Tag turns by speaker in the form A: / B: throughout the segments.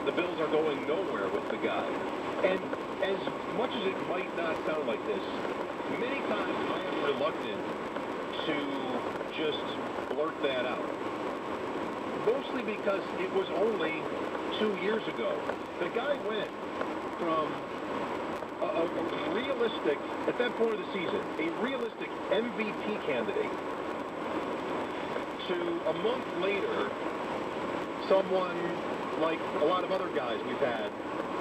A: the Bills are going nowhere with the guy. And as much as it might not sound like this, many times I am reluctant to just blurt that out. Mostly because it was only 2 years ago. The guy went from a realistic, at that point of the season, a realistic MVP candidate to a month later, someone like a lot of other guys we've had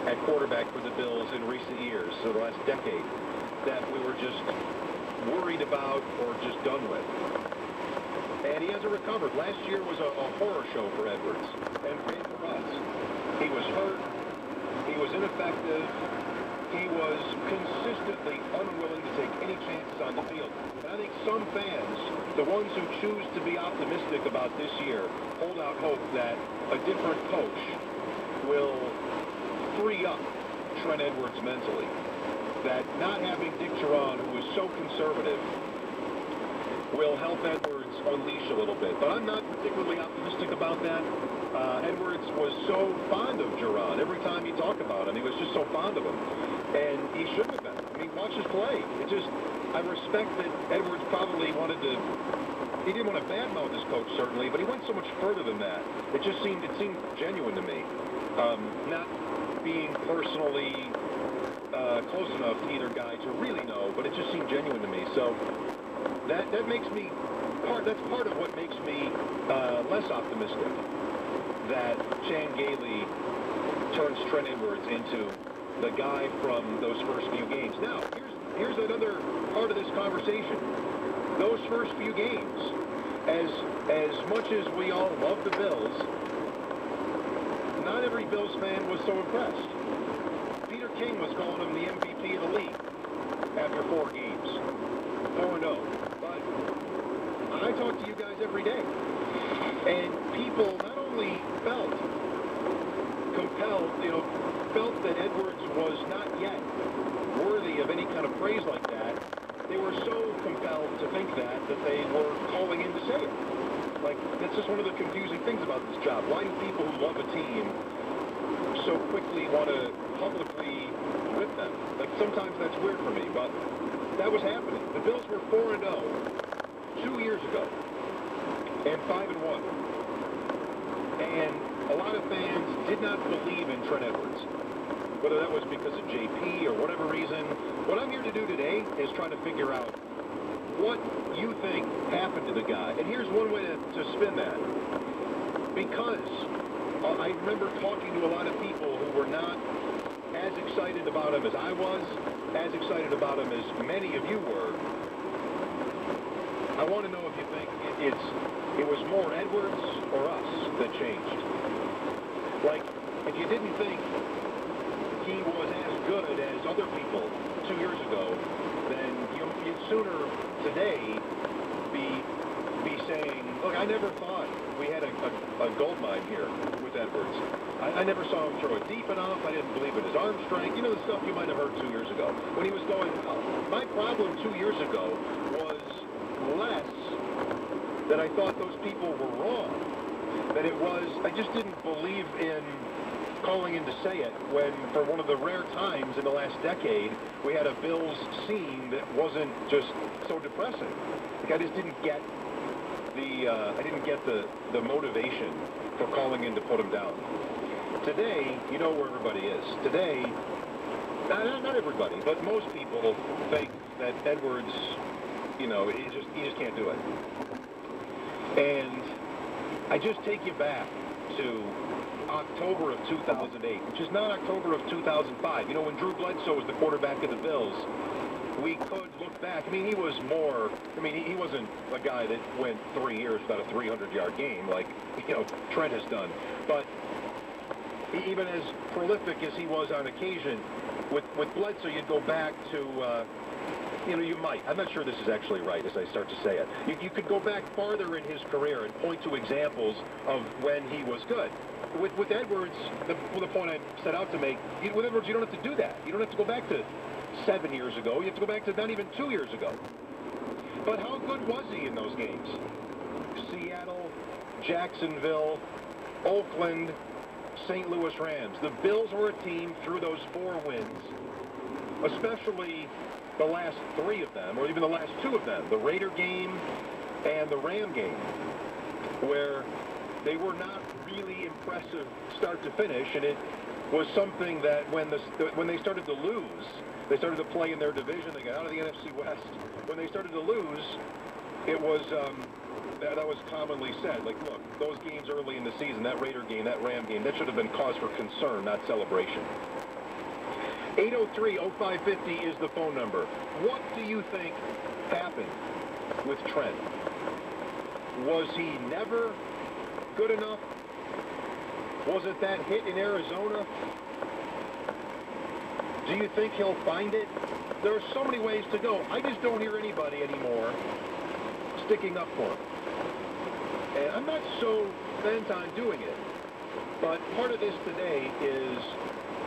A: at quarterback for the Bills in recent years, so the last decade, that we were just worried about or just done with. And he hasn't recovered. Last year was a horror show for Edwards and for us. He was hurt. He was ineffective. He was consistently unwilling to take any chances on the field. And I think some fans, the ones who choose to be optimistic about this year, hold out hope that a different coach will free up Trent Edwards mentally. That not having Dick Jauron, who is so conservative, will help Edwards unleash a little bit. But I'm not particularly optimistic about that. Edwards was so fond of Jauron. Every time he talked about him, he was just so fond of him. And he shouldn't have been. I mean, watch his play. I respect that Edwards probably wanted to, he didn't want to badmouth his coach, certainly, but he went so much further than that. It seemed genuine to me. Not being personally close enough to either guy to really know, but it just seemed genuine to me. So that makes me, that's part of what makes me less optimistic that Chan Gailey turns Trent Edwards into the guy from those first few games. Now, here's another part of this conversation. Those first few games, as much as we all love the Bills, not every Bills fan was so impressed. Peter King was calling him the MVP of the league after 4 games. 4-0. But I talk to you guys every day. And people not only felt compelled, felt that Edwards was not yet worthy of any kind of praise like that. They were so compelled to think that they were calling in to say it. Like, that's just one of the confusing things about this job. Why do people who love a team so quickly want to publicly rip them? Like, sometimes that's weird for me, but that was happening. The Bills were 4-0 2 years ago and 5-1. And a lot of fans did not believe in Trent Edwards, whether that was because of JP or whatever reason. What I'm here to do today is try to figure out what you think happened to the guy. And here's one way to spin that. Because I remember talking to a lot of people who were not as excited about him as I was, as excited about him as many of you were. I want to know if you think it was more Edwards or us that changed. Like, if you didn't think he was as good as other people 2 years ago, then you'd sooner today be saying, look, I never thought we had a gold mine here with Edwards. I never saw him throw it deep enough. I didn't believe in his arm strength. You know, the stuff you might have heard 2 years ago. When he was going, my problem 2 years ago was less that I thought those people were wrong. That it was, I just didn't believe in calling in to say it when, for one of the rare times in the last decade, we had a Bills scene that wasn't just so depressing. Like, I just didn't get the motivation for calling in to put him down. Today, you know where everybody is. Today, not everybody, but most people think that Edwards, he just can't do it. And I just take you back to October of 2008, which is not October of 2005. You know, when Drew Bledsoe was the quarterback of the Bills, we could look back. I mean, he was more, he wasn't a guy that went 3 years without a 300-yard game like, Trent has done. But even as prolific as he was on occasion, with Bledsoe, you'd go back to, you might. I'm not sure this is actually right as I start to say it. You could go back farther in his career and point to examples of when he was good. With Edwards, the point I set out to make, with Edwards, you don't have to do that. You don't have to go back to 7 years ago. You have to go back to not even 2 years ago. But how good was he in those games? Seattle, Jacksonville, Oakland, St. Louis Rams. The Bills were a team through those 4 wins, especially the last 3 of them, or even the last 2 of them, the Raider game and the Ram game, where they were not really impressive start to finish, and it was something that when they started to lose, they started to play in their division, they got out of the NFC West. When they started to lose, it was that was commonly said, like, look, those games early in the season, that Raider game, that Ram game, that should have been cause for concern, not celebration. 803-0550 is the phone number. What do you think happened with Trent? Was he never good enough? Was it that hit in Arizona? Do you think he'll find it? There are so many ways to go. I just don't hear anybody anymore sticking up for him. And I'm not so bent on doing it. But part of this today is,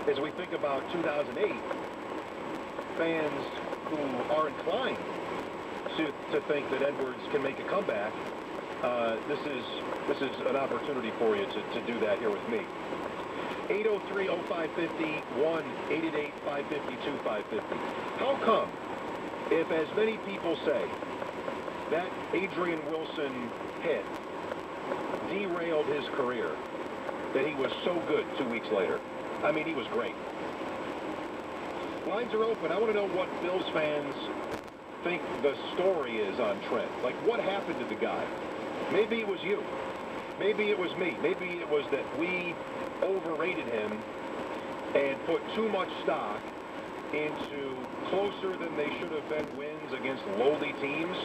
A: as we think about 2008, fans who are inclined to think that Edwards can make a comeback, this is an opportunity for you to do that here with me. 803-0550, 1-888-550-2550. How come, if as many people say, that Adrian Wilson hit derailed his career, that he was so good 2 weeks later? I mean, he was great. Lines are open. I want to know what Bills fans think the story is on Trent. Like, what happened to the guy? Maybe it was you. Maybe it was me. Maybe it was that we overrated him and put too much stock into closer than they should have been wins against lowly teams.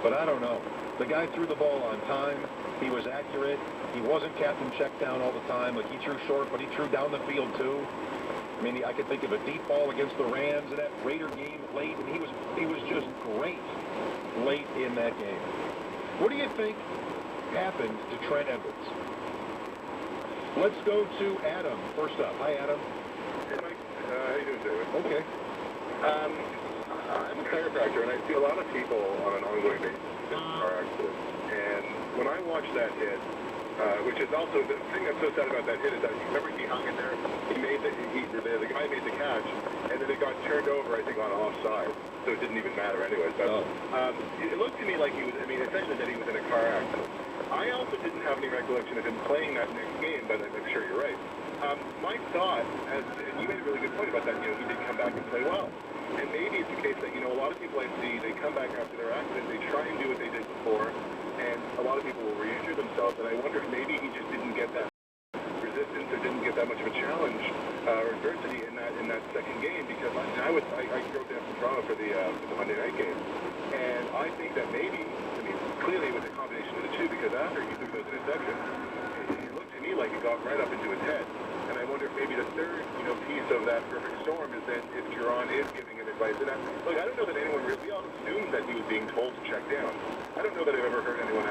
A: But I don't know. The guy threw the ball on time. He was accurate. He wasn't captain check down all the time. Like, he threw short, but he threw down the field too. I mean, I could think of a deep ball against the Rams in that Raider game late, and he was just great late in that game. What do you think happened to Trent Edwards? Let's go to Adam first up. Hi, Adam.
B: Hey, Mike. How you doing, David?
A: Okay.
B: I'm a chiropractor, and I see a lot of people on an ongoing basis in car accidents. And when I watch that hit, which is also the thing that's so sad about that hit is that, remember, he hung in there. The guy made the catch, and then it got turned over, I think, on offside. So it didn't even matter anyway. So it looked to me like he was. I mean, essentially that he was in a car accident. I also didn't have any recollection of him playing that next game, but I'm sure you're right. My thought, and you made a really good point about that, he did come back and play well. And maybe it's the case that, a lot of people I see, they come back after their accident, they try and do what they did before, and a lot of people will re-injure themselves, and I wonder if maybe he just didn't get that resistance or didn't get that much of a challenge or adversity in that second game, because I drove down from Toronto for the Monday night game, and I think that maybe, clearly it was a combination of the two, because after he threw those interceptions, it looked to me like it got right up into his head. And I wonder if maybe the third, piece of that perfect storm is that if Jerron is giving him advice. And I don't know that anyone really, we all assumed that he was being told to check down. I don't know that I've ever heard anyone